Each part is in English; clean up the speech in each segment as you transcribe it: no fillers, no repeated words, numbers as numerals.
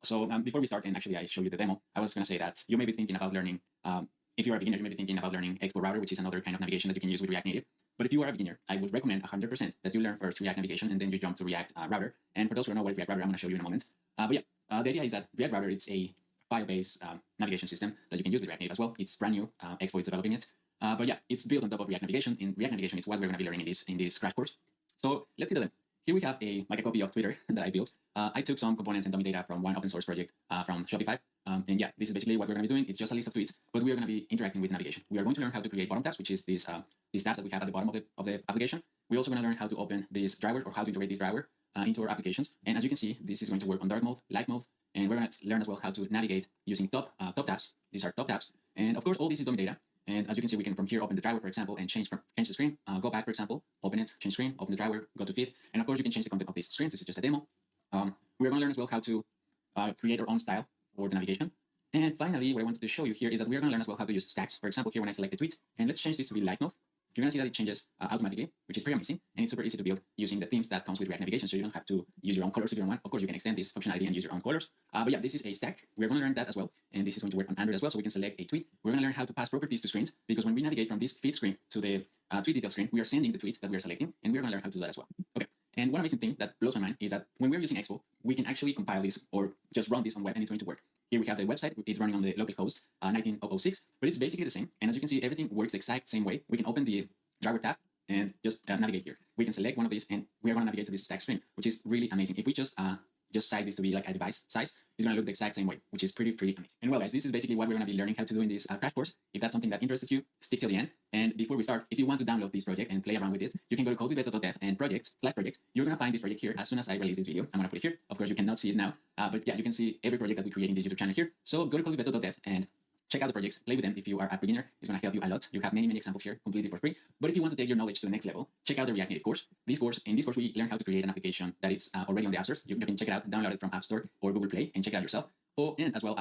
So before we start, and actually I show you the demo, I was going to say that you may be thinking about learning, if you are a beginner, you may be thinking about learning Expo Router, which is another kind of navigation that you can use with React Native. But if you are a beginner, I would recommend 100% that you learn first React Navigation and then you jump to React Router. And for those who don't know what React Router, I'm going to show you in a moment. But yeah, the idea is that React Router, it's a file-based navigation system that you can use with React Native as well. It's brand new. Expo is developing it. But yeah, it's built on top of React Navigation. In React Navigation, it's what we're going to be learning in this crash course. So let's see the demo. Here we have a copy of Twitter that I built. I took some components and dummy data from one open source project from Shopify. And yeah, this is basically what we're going to be doing. It's just a list of tweets, but we are going to be interacting with navigation. We are going to learn how to create bottom tabs, which is these tabs that we have at the bottom of the application. We're also going to learn how to open this driver or how to integrate this driver into our applications. And as you can see, this is going to work on dark mode, light mode, and we're going to learn as well how to navigate using top tabs. These are top tabs. And of course, all this is dummy data. And as you can see, we can from here open the driver, for example, and change the screen, go back, for example, open it, change screen, open the driver, go to feed. And of course, you can change the content of these screens. This is just a demo. We're going to learn as well how to create our own style for the navigation. And finally, what I wanted to show you here is that we're going to learn as well how to use stacks. For example, here when I select the tweet, and let's change this to be light mode, you're going to see that it changes automatically, which is pretty amazing. And it's super easy to build using the themes that comes with React Navigation. So you don't have to use your own colors if you don't want. Of course, you can extend this functionality and use your own colors. But yeah, this is a stack. We're going to learn that as well. And this is going to work on Android as well. So we can select a tweet. We're going to learn how to pass properties to screens, because when we navigate from this feed screen to the tweet detail screen, we are sending the tweet that we are selecting, and we're going to learn how to do that as well. Okay. And one amazing thing that blows my mind is that when we're using Expo, we can actually compile this or just run this on web and it's going to work. Here we have the website. It's running on the local host 19006, but it's basically the same. And as you can see, everything works the exact same way. We can open the driver tab and just navigate here. We can select one of these and we're going to navigate to this stack screen, which is really amazing. If we just size this to be like a device size, it's going to look the exact same way, which is pretty amazing. And well, guys, this is basically what we're going to be learning how to do in this crash course. If that's something that interests you, stick till the end. And before we start, if you want to download this project and play around with it, you can go to codewithbeto.dev and project. You're going to find this project here as soon as I release this video. I'm going to put it here. Of course, you cannot see it now, but yeah, you can see every project that we create in this YouTube channel here. So go to codewithbeto.dev and check out the projects, play with them. If you are a beginner, it's going to help you a lot. You have many examples here completely for free. But if you want to take your knowledge to the next level, check out the React Native course. In this course, we learn how to create an application that is already on the app stores. You can check it out, download it from App Store or Google Play and check it out yourself. And as well,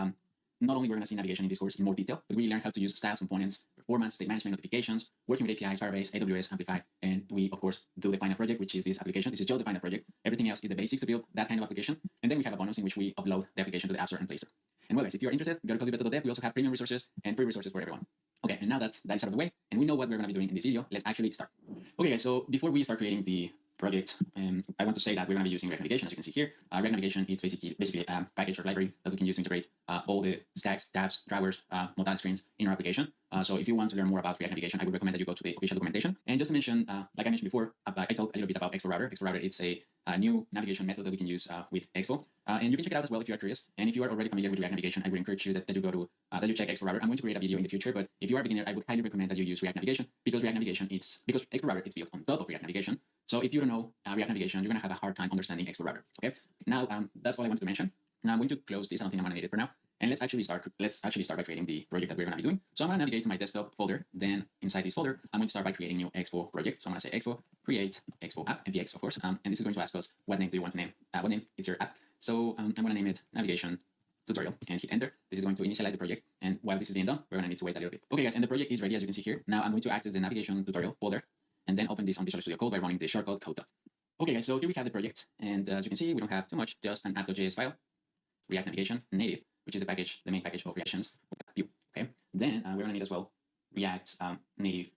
not only we're going to see navigation in this course in more detail, but we learn how to use styles, components, performance, state management, notifications, working with APIs, Firebase, AWS, Amplify, and we, of course, do the final project, which is this application. This is just the final project. Everything else is the basics to build that kind of application. And then we have a bonus in which we upload the application to the App Store and Play Store. And well, guys, if you're interested, go to codewithbeto.dev. We also have premium resources and free resources for everyone. Okay, and now that is out of the way, and we know what we're going to be doing in this video, let's actually start. Okay, guys, so before we start creating the project, I want to say that we're going to be using React Navigation, as you can see here. React Navigation, it's basically a package or library that we can use to integrate all the stacks, tabs, drivers, modal screens in our application. So if you want to learn more about React Navigation, I would recommend that you go to the official documentation. And just to mention, like I mentioned before, I talked a little bit about Expo Router. Expo Router, it's a new navigation method that we can use with Expo. And you can check it out as well if you are curious. And if you are already familiar with React Navigation, I would encourage you that you go to that you check Expo Router. I'm going to create a video in the future, but if you are a beginner, I would highly recommend that you use React Navigation, because Expo Router is built on top of React Navigation. So if you don't know React Navigation, you're going to have a hard time understanding Expo Router. Okay. Now that's all I wanted to mention. Now I'm going to close this. I don't think I'm going to need it for now. And let's actually start by creating the project that we're going to be doing. So I'm going to navigate to my desktop folder. Then inside this folder, I'm going to start by creating a new Expo project. So I'm going to say Expo, create Expo app, MPX, of course. And this is going to ask us what name do you want to name? What name is your app? So I'm going to name it navigation tutorial and hit enter. This is going to initialize the project. And while this is being done, we're going to need to wait a little bit. Okay, guys, and the project is ready, as you can see here. Now I'm going to access the navigation tutorial folder and then open this on Visual Studio Code by running the shortcut code. Okay, guys, so here we have the project. And as you can see, we don't have too much, just an app.js file, React Navigation native, which is the main package of reactions view. Okay, then we're going to need as well React native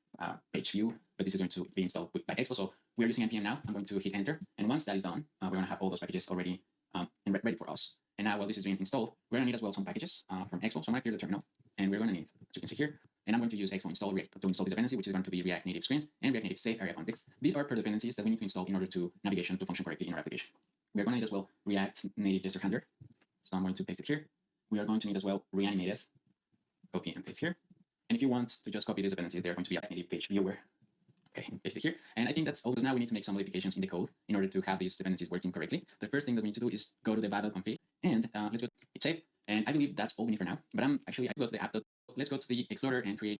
page view, but this is going to be installed by Expo. So we're using npm now. I'm going to hit enter, and once that is done, we're going to have all those packages already ready for us. And now while this is being installed, we're going to need as well some packages from Expo. So I'm going to clear the terminal, and we're going to need, as you can see here, and I'm going to use Expo install to install this dependency, which is going to be React Native screens and React Native safe area context. These are dependencies that we need to install in order to navigation to function correctly in our application. We're going to need as well React Native gesture handler. So I'm going to paste it here. We are going to need as well reanimated, copy and paste here. And if you want to just copy these dependencies, they're going to be a native page viewer. Okay, paste it here. And I think that's all, because now we need to make some modifications in the code in order to have these dependencies working correctly. The first thing that we need to do is go to the babel config and let's go to hit save. And I believe that's all we need for now. But I go to the app. Let's go to the explorer and create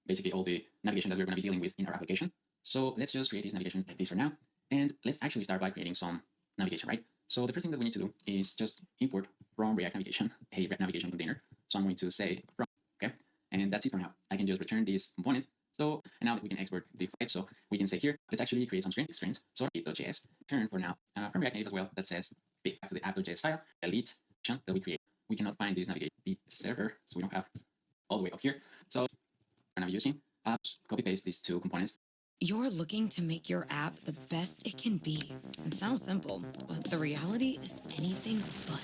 basically all the navigation that we're going to be dealing with in our application. So let's just create this navigation like this for now. And let's actually start by creating some navigation, right? So the first thing that we need to do is just import from React Navigation a React Navigation container. So I'm going to say from, okay? And that's it for now. I can just return this component. So, and now we can export the file. So we can say here, let's actually create some screens. So app.js, return for now from React Native as well, that says back to the app.js file, delete that we create. We cannot find this navigation the server, so we don't have all the way up here. So we're gonna be using copy paste these two components. You're looking to make your app the best it can be. It sounds simple, but the reality is anything but.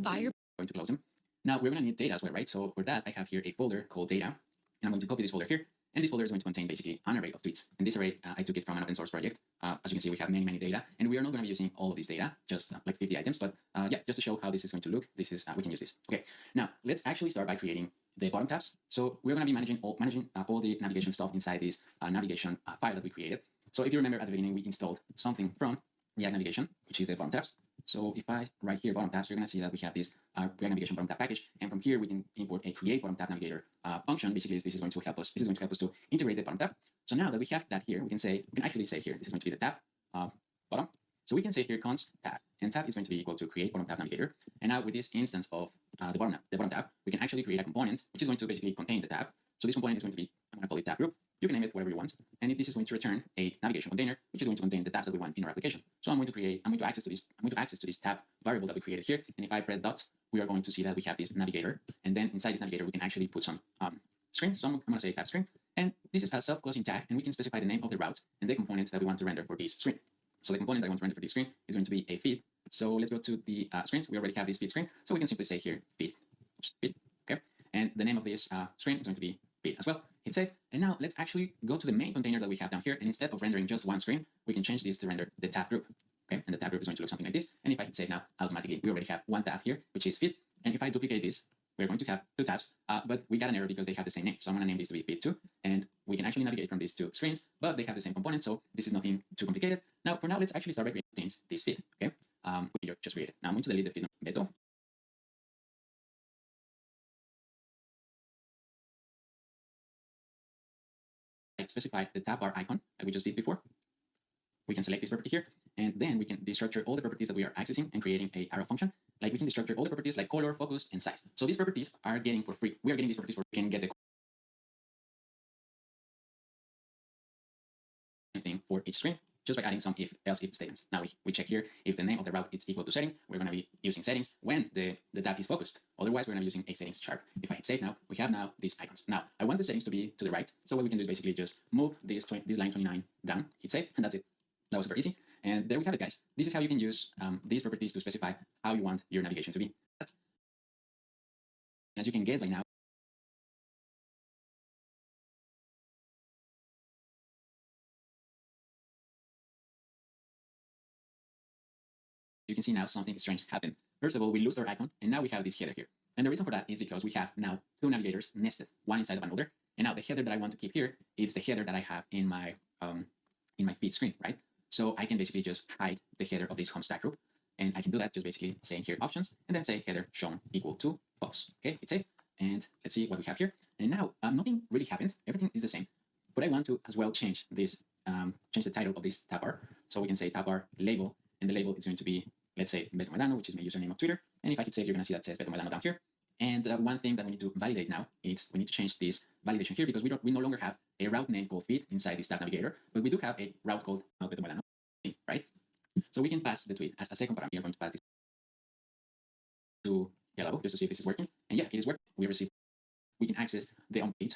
Going to close them. Now we're gonna need data as well, right? So for that, I have here a folder called data, and I'm going to copy this folder here. And this folder is going to contain basically an array of tweets. And this array, I took it from an open source project. As you can see, we have many data, and we are not going to be using all of this data, just like 50 items. But yeah, just to show how this is going to look, this is we can use this. Okay, now let's actually start by creating the bottom tabs. So we're going to be managing all the navigation stuff inside this navigation file that we created. So if you remember at the beginning, we installed something from React Navigation, which is the bottom tabs. So if I write here bottom tabs, you're going to see that we have this React Navigation bottom tab package, and from here we can import a create bottom tab navigator function. Basically, this is going to help us. This is going to help us to integrate the bottom tab. So now that we have that here, we can actually say here this is going to be the tab bottom. So we can say here const tab, and tab is going to be equal to create bottom tab navigator. And now with this instance of the bottom tab, we can actually create a component which is going to basically contain the tab. So this component is going to be, I'm going to call it tab group. You can name it whatever you want. And if this is going to return a navigation container, which is going to contain the tabs that we want in our application. So I'm going to access to this tab variable that we created here. And if I press dot, we are going to see that we have this navigator. And then inside this navigator, we can actually put some strings. So I'm going to say tab string. And this is a self-closing tag, and we can specify the name of the route and the component that we want to render for this screen. So the component that I want to render for this screen is going to be a feed. So let's go to the screens. We already have this feed screen. So we can simply say here feed. Okay. And the name of this screen is going to be feed as well. Hit save. And now let's actually go to the main container that we have down here. And instead of rendering just one screen, we can change this to render the tab group. Okay. And the tab group is going to look something like this. And if I hit save now, automatically we already have one tab here, which is feed. And if I duplicate this, we're going to have two tabs, but we got an error because they have the same name. So I'm going to name this to be feed2, and we can actually navigate from these two screens, but they have the same component, so this is nothing too complicated. Now, for now, let's actually start by creating this feed. Okay, we just created. Now I'm going to delete the feed method. I specify the tab bar icon that we just did before. We can select this property here, and then we can destructure all the properties that we are accessing and creating a arrow function. Like we can destructure all the properties like color, focus, and size. So these properties are getting for free. We are getting these properties for free. We can get the thing for each screen just by adding some else if statements. Now we check here if the name of the route is equal to settings. We're going to be using settings when the tab is focused. Otherwise, we're going to be using a settings chart. If I hit save now, we have now these icons. Now I want the settings to be to the right. So what we can do is basically just move this line 29 down, hit save, and that's it. That was super easy. And there we have it, guys. This is how you can use these properties to specify how you want your navigation to be. As you can guess by now, you can see now something strange happened. First of all, we lose our icon, and now we have this header here. And the reason for that is because we have now two navigators nested, one inside of another. And now the header that I want to keep here is the header that I have in my feed screen, right? So I can basically just hide the header of this home stack group. And I can do that just basically saying here options and then say header shown equal to false. Okay, hit save. And let's see what we have here. And now nothing really happened. Everything is the same. But I want to as well change this, change the title of this tab bar. So we can say tab bar label, and the label is going to be, let's say, Beto Medano, which is my username of Twitter. And if I hit save, you're going to see that says Beto Medano down here. And one thing that we need to validate now is we need to change this validation here because we no longer have a route name called feed inside this tab navigator, but we do have a route called Beto Medano, right? So we can pass the tweet as a second parameter. We are going to pass this to yellow just to see if this is working. And yeah, it is working. We can access the on page.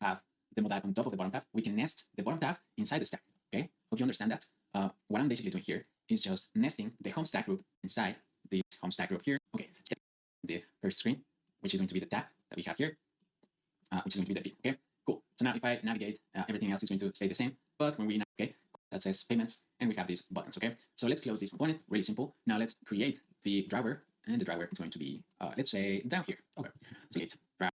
Have the mod on top of the bottom tab. We can nest the bottom tab inside the stack. Okay, hope you understand that. What I'm basically doing here is just nesting the home stack group inside the home stack group here. Okay, the first screen, which is going to be the tab that we have here, which is going to be the feed. Okay, cool. So now if I navigate, everything else is going to stay the same. But when we navigate, that says payments, and we have these buttons. Okay, so let's close this component. Really simple. Now let's create the driver, and the driver is going to be, let's say, down here. Okay, create driver.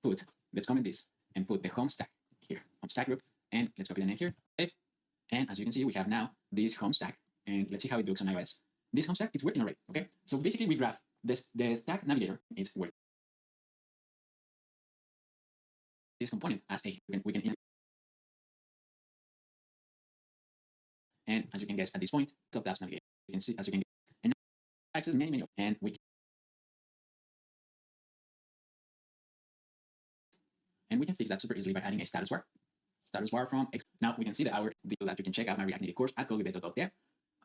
Put. Let's comment this and put the home stack here, home stack group, and let's copy the name here. Save. And as you can see, we have now this home stack, and let's see how it looks on iOS. This home stack, it's working already. Okay, so basically we graph this, the stack navigator is working. This component as a we can and as you can guess at this point, top tabs navigator. You can see as you can guess, and now access many and we can fix that super easily by adding a status bar status bar from. Now we can see that that you can check out my React Native course at codeWithBeto.dev.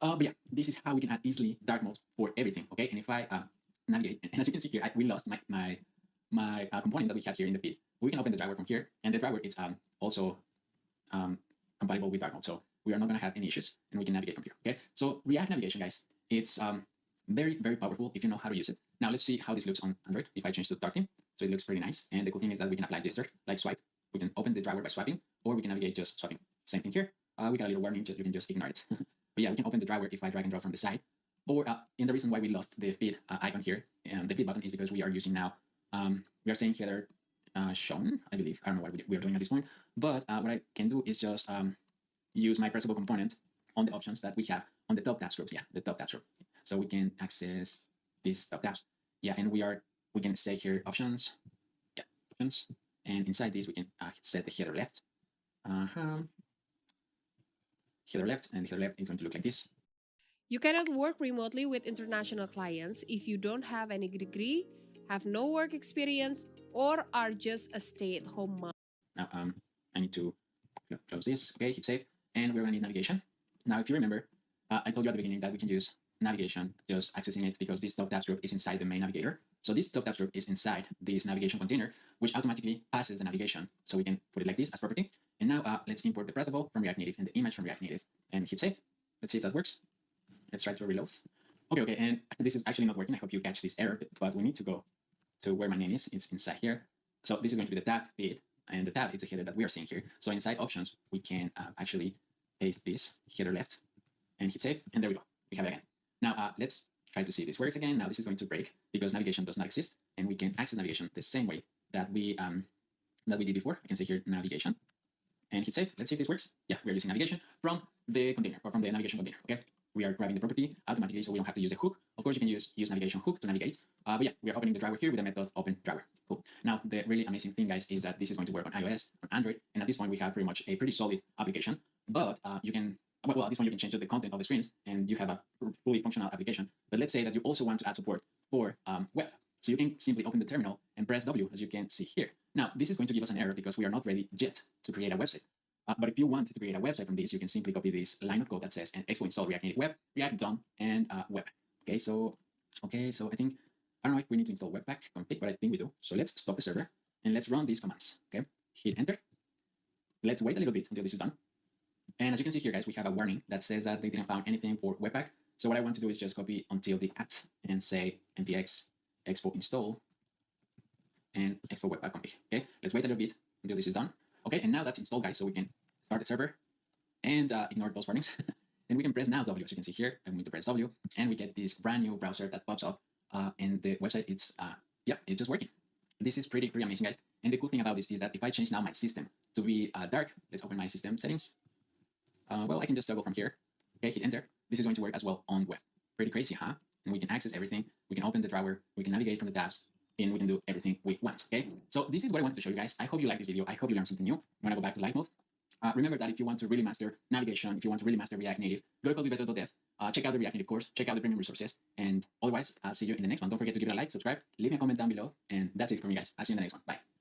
But yeah, this is how we can add easily dark modes for everything. Okay, and if I navigate, and as you can see here, we lost my component that we had here in the feed. We can open the driver from here, and the driver is also compatible with dark mode, so we are not going to have any issues, and we can navigate from here. Okay, so React navigation, guys, it's very, very powerful if you know how to use it. Now let's see how this looks on Android. If I change to dark theme, so it looks pretty nice, and the cool thing is that we can apply gesture like swipe. We can open the driver by swiping, or we can navigate just swiping. Same thing here. We got a little warning, you can just ignore it. But yeah, we can open the driver if I drag and drop from the side. Or and the reason why we lost the feed icon here, and the feed button, is because we are using now, we are saying header shown, I believe. I don't know what we are doing at this point, but what I can do is just use my pressable component on the options that we have on the top tabs groups. Yeah, the top tabs group. So we can access these top tabs. Yeah, and we can say here options. Yeah, options. And inside these, we can set the header left. Header left, and header left is going to look like this. You cannot work remotely with international clients if you don't have any degree, have no work experience, or are just a stay-at-home mom. Now, I need to close this. Okay, hit save, and we're going to need navigation. Now, if you remember, I told you at the beginning that we can use navigation, just accessing it, because this top tabs group is inside the main navigator. So this top tabs group is inside this navigation container, which automatically passes the navigation. So we can put it like this as property. And now let's import the pressable from React Native and the image from React Native and hit save. Let's see if that works. Let's try to reload. Okay, and this is actually not working. I hope you catch this error, but we need to go to where my name is. It's inside here. So this is going to be the tab feed, and the tab is the header that we are seeing here. So inside options, we can actually paste this header left and hit save, and there we go. We have it again. Now let's try to see if this works again. Now this is going to break because navigation does not exist, and we can access navigation the same way that we did before. I can say here navigation and hit save. Let's see if this works. Yeah, we're using navigation from the container, or from the navigation container. Okay, we are grabbing the property automatically, so we don't have to use a hook. Of course, you can use navigation hook to navigate. But yeah, we are opening the driver here with the method open driver. Cool. Now the really amazing thing, guys, is that this is going to work on iOS, on Android, and at this point we have pretty much a pretty solid application. But you can, well, at this point you can change just the content of the screens, and you have a fully functional application. But let's say that you also want to add support for web. So you can simply open the terminal and press W, as you can see here. Now, this is going to give us an error because we are not ready yet to create a website. But if you want to create a website from this, you can simply copy this line of code that says and expo install React Native Web, React done, and Webpack. Okay, so I think, I don't know if we need to install Webpack config, but I think we do. So let's stop the server and let's run these commands. Okay, hit enter. Let's wait a little bit until this is done. And as you can see here, guys, we have a warning that says that they didn't find anything for Webpack. So what I want to do is just copy until the @ and say npx expo install and expo Webpack config. Okay, let's wait a little bit until this is done. Okay, and now that's installed, guys, so we can start the server and ignore those warnings. And we can press now W, as you can see here. I'm going to press W, and we get this brand new browser that pops up, and the website, it's just working. This is pretty amazing, guys. And the cool thing about this is that if I change now my system to be dark, let's open my system settings. Well, I can just toggle from here. Okay, hit enter. This is going to work as well on web. Pretty crazy, huh? And we can access everything. We can open the driver. We can navigate from the tabs, and we can do everything we want. Okay, so this is what I wanted to show you guys. I hope you like this video. I hope you learned something new. When I go back to live mode, remember that if you want to really master navigation, if you want to really master React Native, go to codeWithBeto.dev, check out the React Native course, check out the premium resources, and otherwise, I'll see you in the next one. Don't forget to give it a like, subscribe, leave me a comment down below, and that's it from me, guys. I'll see you in the next one. Bye.